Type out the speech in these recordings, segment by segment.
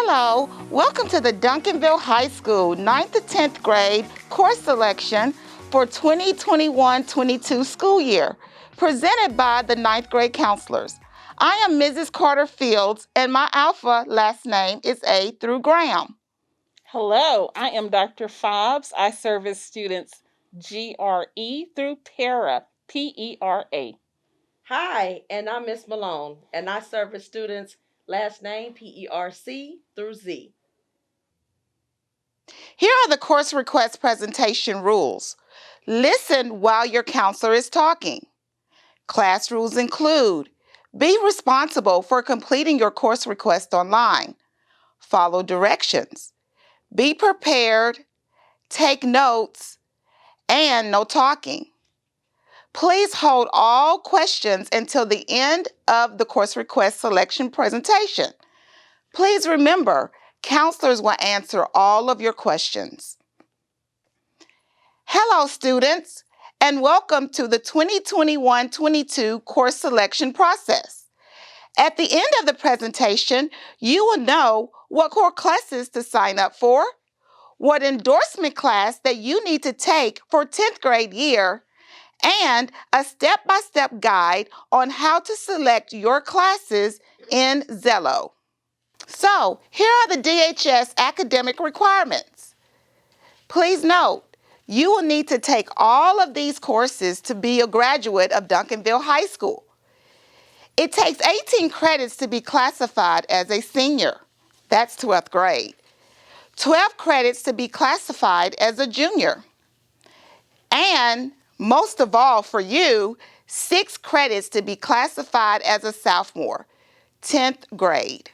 Hello, welcome to the Duncanville High School 9th to 10th grade course selection for 2021-22 school year, presented by the 9th grade counselors. I am Mrs. Carter-Fields, and my alpha last name is A through Graham. Hello, I am Dr. Fobbs. I service students GRE through Pera, P-E-R-A. Hi, and I'm Miss Malone, and I service students last name P-E-R-C through Z. Here are the course request presentation rules. Listen while your counselor is talking. Class rules include: be responsible for completing your course request online. Follow directions. Be prepared, take notes, and no talking. Please hold all questions until the end of the course request selection presentation. Please remember, counselors will answer all of your questions. Hello, students, and welcome to the 2021-22 course selection process. At the end of the presentation, you will know what core classes to sign up for, what endorsement class that you need to take for 10th grade year, and a step-by-step guide on how to select your classes in Xello. So, here are the DHS academic requirements. Please note, you will need to take all of these courses to be a graduate of Duncanville High School. It takes 18 credits to be classified as a senior. That's 12th grade. 12 credits to be classified as a junior. And most of all for you, 6 credits to be classified as a sophomore, 10th grade.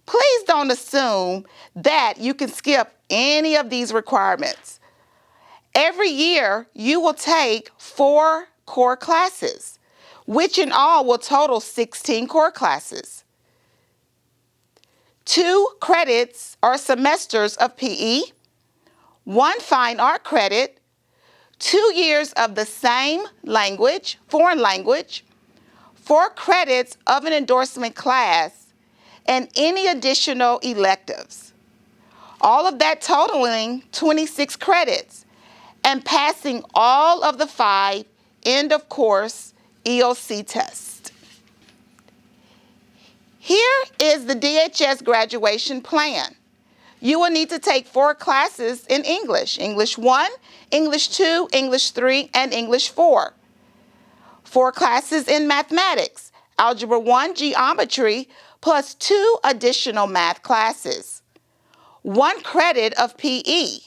Please don't assume that you can skip any of these requirements. Every year, you will take 4 core classes, which in all will total 16 core classes. 2 credits or semesters of PE, 1 fine art credit, 2 years of the same language, foreign language, 4 credits of an endorsement class, and any additional electives. All of that totaling 26 credits, and passing all of the 5 end of course EOC tests. Here is the DHS graduation plan. You will need to take 4 classes in English: English 1, English 2, English 3, and English 4. 4 classes in mathematics: Algebra 1, Geometry, plus 2 additional math classes. 1 credit of PE.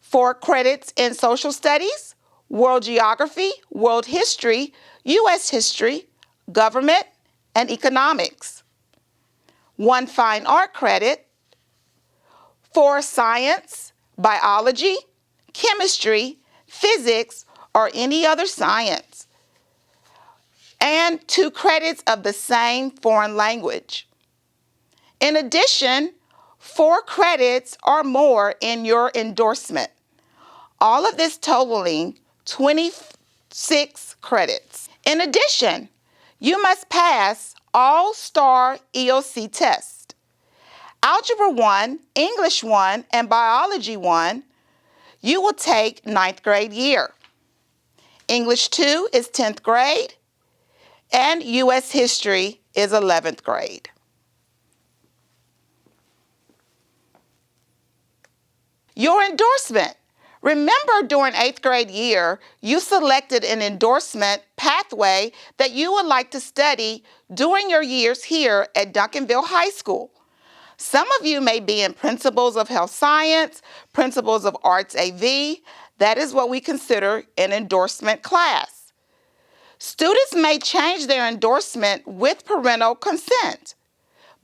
4 credits in social studies, world geography, world history, U.S. history, government, and economics. 1 fine art credit. 4 science, biology, chemistry, physics, or any other science. And 2 credits of the same foreign language. In addition, 4 credits or more in your endorsement. All of this totaling 26 credits. In addition, you must pass all STAR EOC tests. Algebra 1, English 1, and Biology 1, you will take 9th grade year. English 2 is 10th grade, and U.S. history is 11th grade. Your endorsement. Remember, during 8th grade year, you selected an endorsement pathway that you would like to study during your years here at Duncanville High School. Some of you may be in Principles of Health Science, Principles of Arts AV. That is what we consider an endorsement class. Students may change their endorsement with parental consent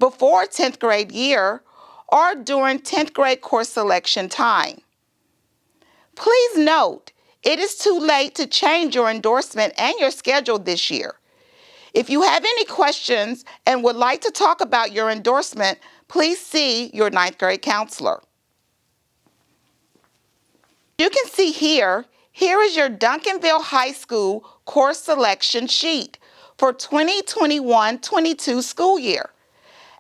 before 10th grade year or during 10th grade course selection time. Please note, it is too late to change your endorsement and your schedule this year. If you have any questions and would like to talk about your endorsement, please see your 9th grade counselor. You can see here is your Duncanville High School course selection sheet for 2021-22 school year.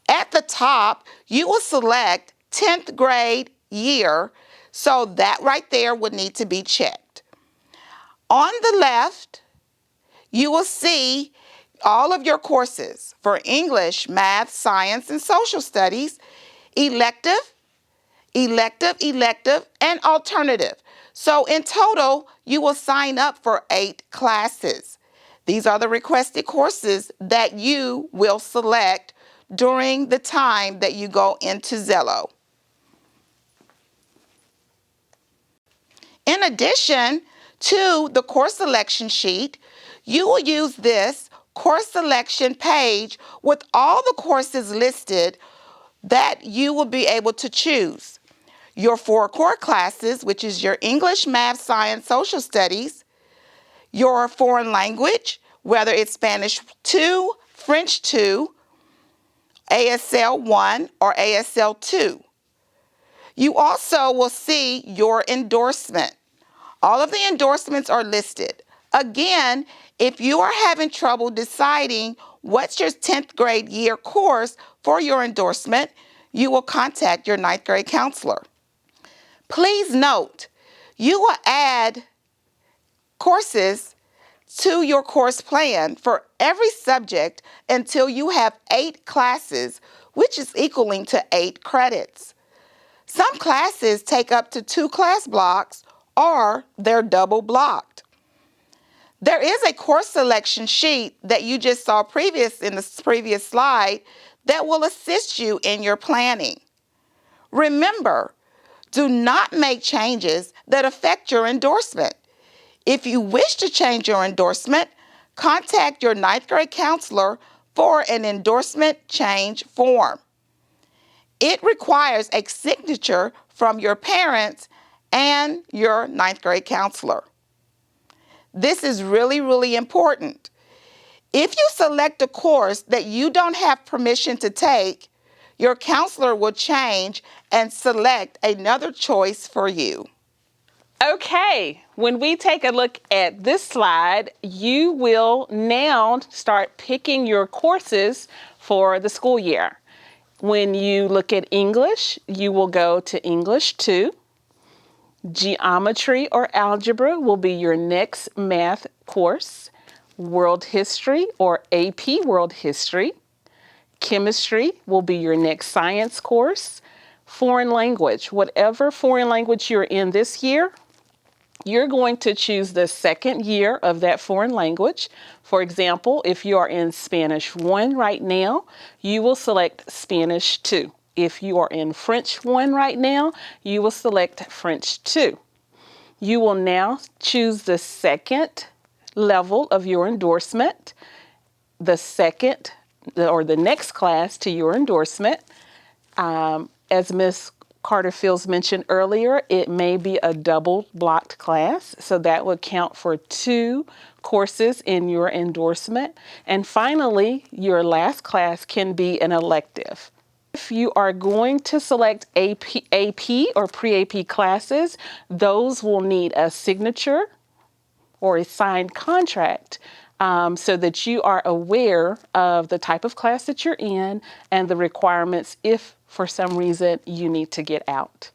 At the top, you will select 10th grade year, so that right there would need to be checked. On the left, you will see all of your courses for English, math, science, and social studies, elective, and alternative. So in total, you will sign up for 8 classes. These are the requested courses that you will select during the time that you go into Xello. In addition to the course selection sheet, you will use this course selection page with all the courses listed that you will be able to choose. Your 4 core classes, which is your English, Math, Science, Social Studies, your foreign language, whether it's Spanish 2, French 2, ASL 1, or ASL 2. You also will see your endorsement. All of the endorsements are listed. Again, if you are having trouble deciding what's your 10th grade year course for your endorsement, you will contact your 9th grade counselor. Please note, you will add courses to your course plan for every subject until you have 8 classes, which is equaling to 8 credits. Some classes take up to 2 class blocks or they're double blocked. There is a course selection sheet that you just saw in the previous slide that will assist you in your planning. Remember, do not make changes that affect your endorsement. If you wish to change your endorsement, contact your 9th grade counselor for an endorsement change form. It requires a signature from your parents and your 9th grade counselor. This is really, really important. If you select a course that you don't have permission to take, your counselor will change and select another choice for you. Okay, when we take a look at this slide, you will now start picking your courses for the school year. When you look at English, you will go to English 2. Geometry or algebra will be your next math course. World history or AP World History. Chemistry will be your next science course. Foreign language, whatever foreign language you're in this year, you're going to choose the second year of that foreign language. For example, if you are in Spanish 1 right now, you will select Spanish 2. If you are in French 1 right now, you will select French 2. You will now choose the second level of your endorsement, the next class to your endorsement. As Ms. Carter-Fields mentioned earlier, it may be a double blocked class, so that would count for 2 courses in your endorsement. And finally, your last class can be an elective. If you are going to select AP or pre-AP classes, those will need a signature or a signed contract so that you are aware of the type of class that you're in and the requirements if for some reason you need to get out.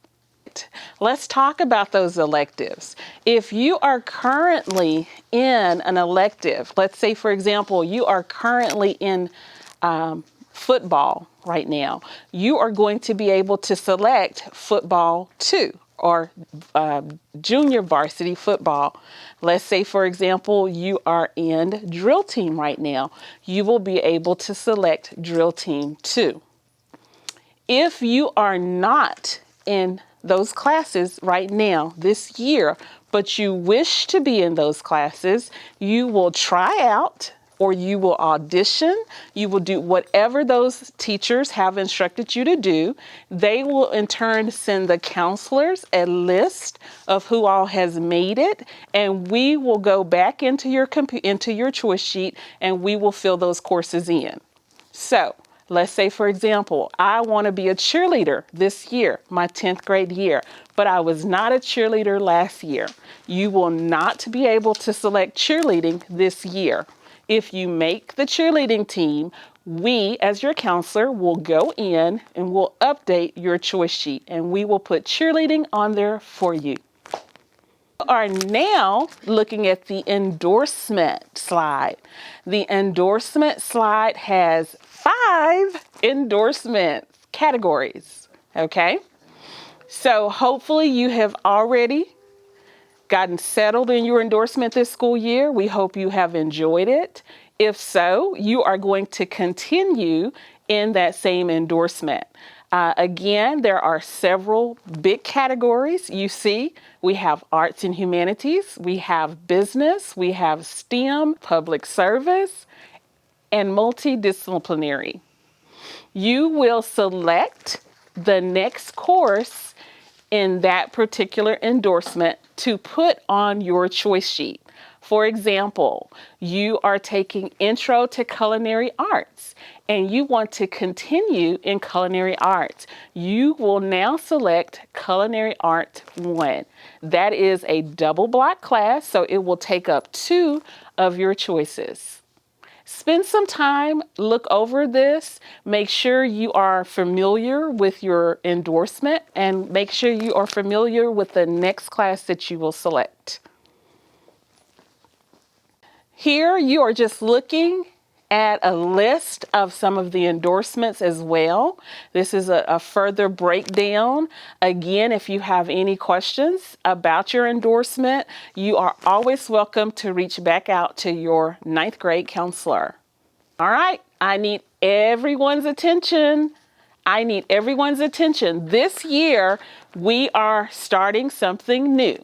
Let's talk about those electives. If you are currently in an elective, let's say for example, you are currently in football right now, you are going to be able to select football 2 or junior varsity football. Let's say, for example, you are in drill team right now. You will be able to select drill team 2. If you are not in those classes right now this year, but you wish to be in those classes, you will try out or you will audition. You will do whatever those teachers have instructed you to do. They will in turn send the counselors a list of who all has made it, and we will go back into your choice sheet and we will fill those courses in. So let's say, for example, I want to be a cheerleader this year, my 10th grade year, but I was not a cheerleader last year. You will not be able to select cheerleading this year. If you make the cheerleading team, we, as your counselor, will go in and we'll update your choice sheet, and we will put cheerleading on there for you. We are now looking at the endorsement slide. The endorsement slide has 5 endorsement categories, okay? So hopefully you have already gotten settled in your endorsement this school year. We hope you have enjoyed it. If so, you are going to continue in that same endorsement. Again, there are several big categories. You see, we have arts and humanities, we have business, we have STEM, public service, and multidisciplinary. You will select the next course in that particular endorsement to put on your choice sheet. For example, you are taking Intro to Culinary Arts and you want to continue in Culinary Arts. You will now select Culinary Art 1. That is a double block class, so it will take up 2 of your choices. Spend some time, look over this, make sure you are familiar with your endorsement, and make sure you are familiar with the next class that you will select. Here you are just looking at a list of some of the endorsements as well. This is a further breakdown. Again, if you have any questions about your endorsement, you are always welcome to reach back out to your 9th grade counselor. All right, I need everyone's attention. This year, we are starting something new.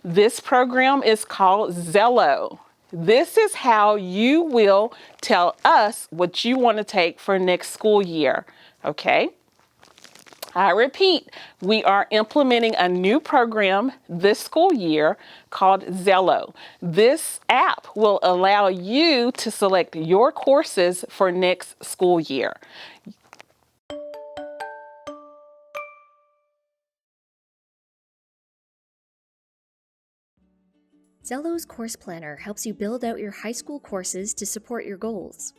This program is called Xello. This is how you will tell us what you want to take for next school year, okay? I repeat, we are implementing a new program this school year called Xello. This app will allow you to select your courses for next school year. Xello's Course Planner helps you build out your high school courses to support your goals.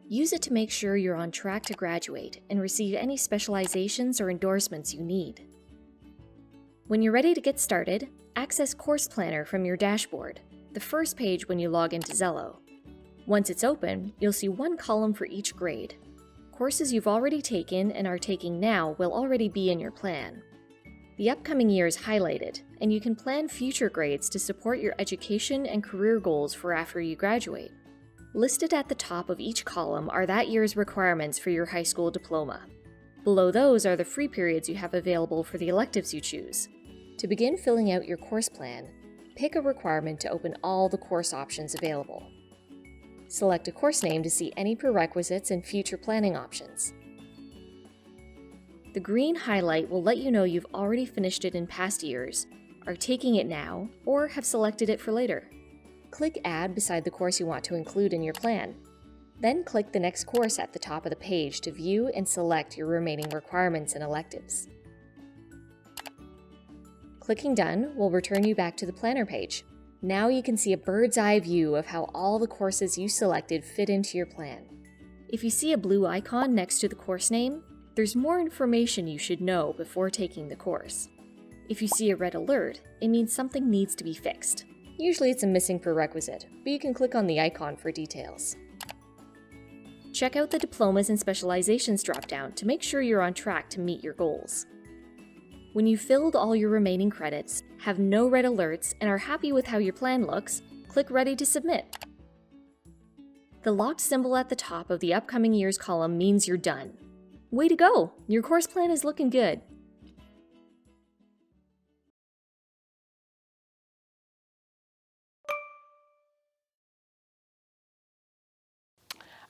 Use it to make sure you're on track to graduate and receive any specializations or endorsements you need. When you're ready to get started, access Course Planner from your dashboard, the first page when you log into Xello. Once it's open, you'll see one column for each grade. Courses you've already taken and are taking now will already be in your plan. The upcoming year is highlighted, and you can plan future grades to support your education and career goals for after you graduate. Listed at the top of each column are that year's requirements for your high school diploma. Below those are the free periods you have available for the electives you choose. To begin filling out your course plan, pick a requirement to open all the course options available. Select a course name to see any prerequisites and future planning options. The green highlight will let you know you've already finished it in past years, are taking it now, or have selected it for later. Click Add beside the course you want to include in your plan. Then click the next course at the top of the page to view and select your remaining requirements and electives. Clicking Done will return you back to the planner page. Now you can see a bird's eye view of how all the courses you selected fit into your plan. If you see a blue icon next to the course name, there's more information you should know before taking the course. If you see a red alert, it means something needs to be fixed. Usually it's a missing prerequisite, but you can click on the icon for details. Check out the Diplomas and Specializations dropdown to make sure you're on track to meet your goals. When you've filled all your remaining credits, have no red alerts, and are happy with how your plan looks, click Ready to Submit. The locked symbol at the top of the upcoming year's column means you're done. Way to go! Your course plan is looking good.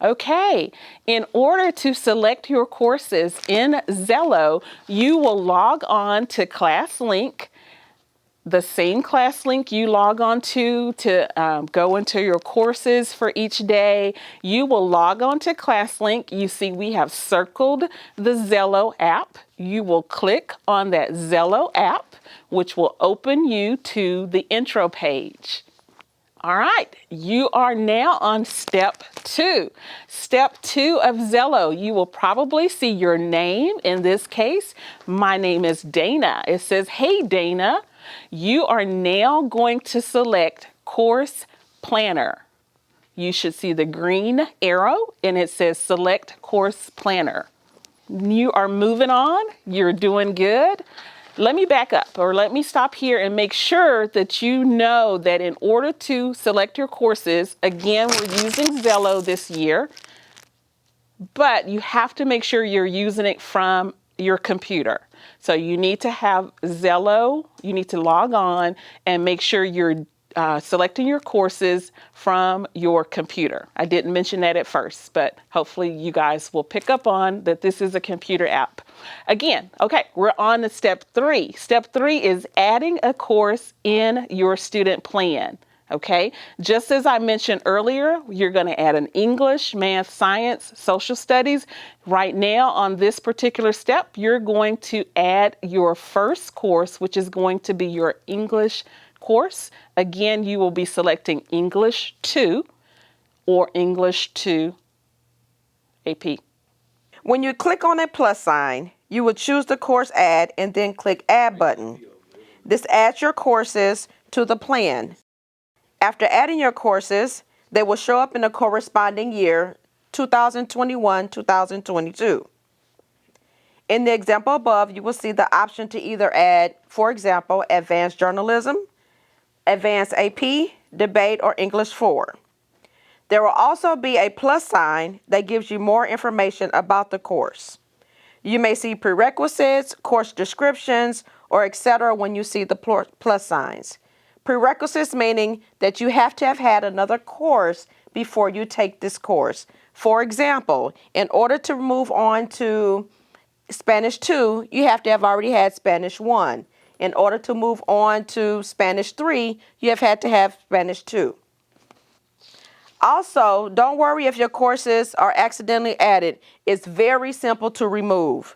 Okay, in order to select your courses in Xello, you will log on to ClassLink, the same ClassLink you log on to go into your courses for each day. You will log on to ClassLink. You see we have circled the Xello app. You will click on that Xello app, which will open you to the intro page. All right, you are now on step 2. Step 2 of Xello, you will probably see your name. In this case, my name is Dana. It says, hey Dana, you are now going to select Course Planner. You should see the green arrow and it says select Course Planner. You are moving on, you're doing good. Let me back up, or let me stop here and make sure that you know that in order to select your courses, again, we're using Xello this year, but you have to make sure you're using it from your computer. So you need to have Xello, you need to log on and make sure you're selecting your courses from your computer. I didn't mention that at first, but hopefully you guys will pick up on that this is a computer app. Again, okay, we're on to step 3. Step 3 is adding a course in your student plan. Okay, just as I mentioned earlier, you're going to add an English, math, science, social studies. Right now on this particular step, you're going to add your first course, which is going to be your English course. Again, you will be selecting English 2 or English 2 AP. When you click on a plus sign, you will choose the course add and then click add button. This adds your courses to the plan. After adding your courses, they will show up in the corresponding year, 2021-2022. In the example above, you will see the option to either add, for example, Advanced Journalism, Advanced AP, Debate, or English 4. There will also be a plus sign that gives you more information about the course. You may see prerequisites, course descriptions, or etc. when you see the plus signs. Prerequisites meaning that you have to have had another course before you take this course. For example, in order to move on to Spanish 2, you have to have already had Spanish 1. In order to move on to Spanish 3, you have had to have Spanish 2. Also, don't worry if your courses are accidentally added. It's very simple to remove.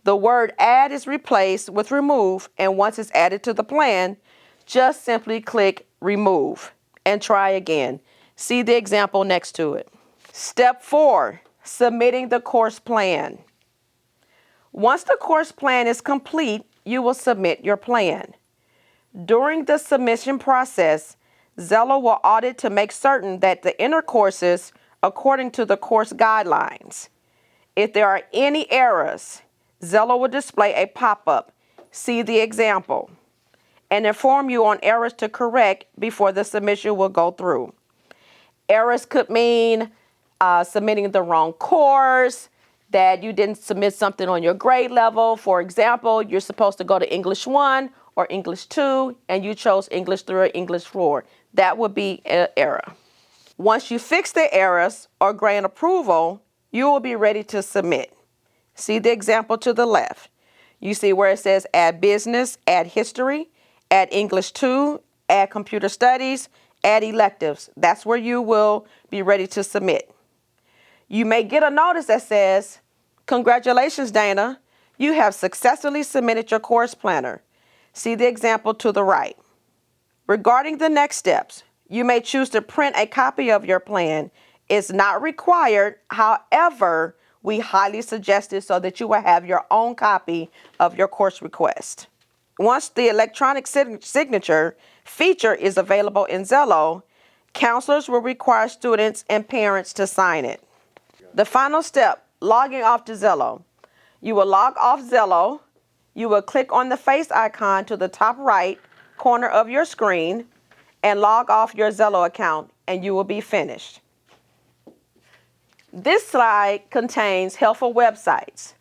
The word add is replaced with remove, and once it's added to the plan, just simply click remove and try again. See the example next to it. Step 4, submitting the course plan. Once the course plan is complete, you will submit your plan. During the submission process, Xello will audit to make certain that the enter courses according to the course guidelines. If there are any errors, Xello will display a pop-up, see the example, and inform you on errors to correct before the submission will go through. Errors could mean submitting the wrong course, that you didn't submit something on your grade level. For example, you're supposed to go to English 1 or English 2, and you chose English 3 or English 4. That would be an error. Once you fix the errors or grant approval, you will be ready to submit. See the example to the left. You see where it says add business, add history, add English 2, add computer studies, add electives. That's where you will be ready to submit. You may get a notice that says, congratulations, Dana. You have successfully submitted your course planner. See the example to the right. Regarding the next steps, you may choose to print a copy of your plan. It's not required. However, we highly suggest it so that you will have your own copy of your course request. Once the electronic signature feature is available in Xello, counselors will require students and parents to sign it. The final step, logging off to Xello. You will log off Xello. You will click on the face icon to the top right corner of your screen and log off your Xello account, and you will be finished. This slide contains helpful websites.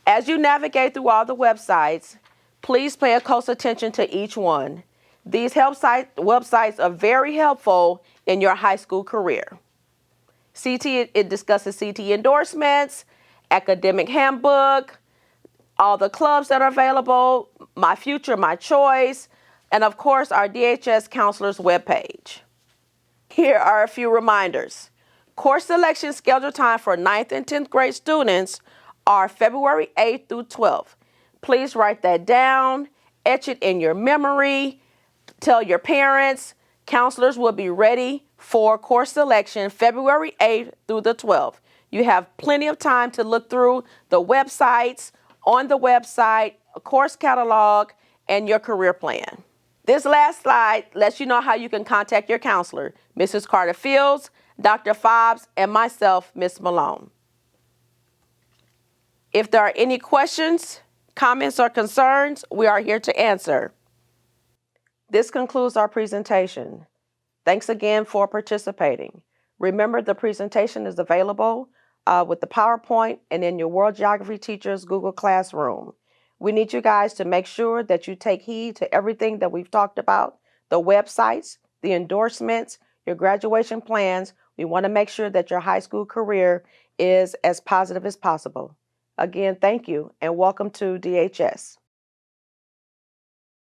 As you navigate through all the websites, please pay close attention to each one. These websites are very helpful in your high school career. It discusses CT endorsements, academic handbook, all the clubs that are available, MyFuture, MyChoice, and of course our DHS Counselors Webpage. Here are a few reminders. Course selection schedule time for 9th and 10th grade students are February 8th through 12th. Please write that down, etch it in your memory, tell your parents, Counselors will be ready for course selection February 8th through the 12th. You have plenty of time to look through the websites, on the website, a course catalog, and your career plan. This last slide lets you know how you can contact your counselor, Mrs. Carter-Fields, Dr. Fobbs, and myself, Ms. Malone. If there are any questions, comments, or concerns, we are here to answer. This concludes our presentation. Thanks again for participating. Remember, the presentation is available with the PowerPoint and in your World Geography teacher's Google Classroom. We need you guys to make sure that you take heed to everything that we've talked about, the websites, the endorsements, your graduation plans. We want to make sure that your high school career is as positive as possible. Again, thank you and welcome to DHS.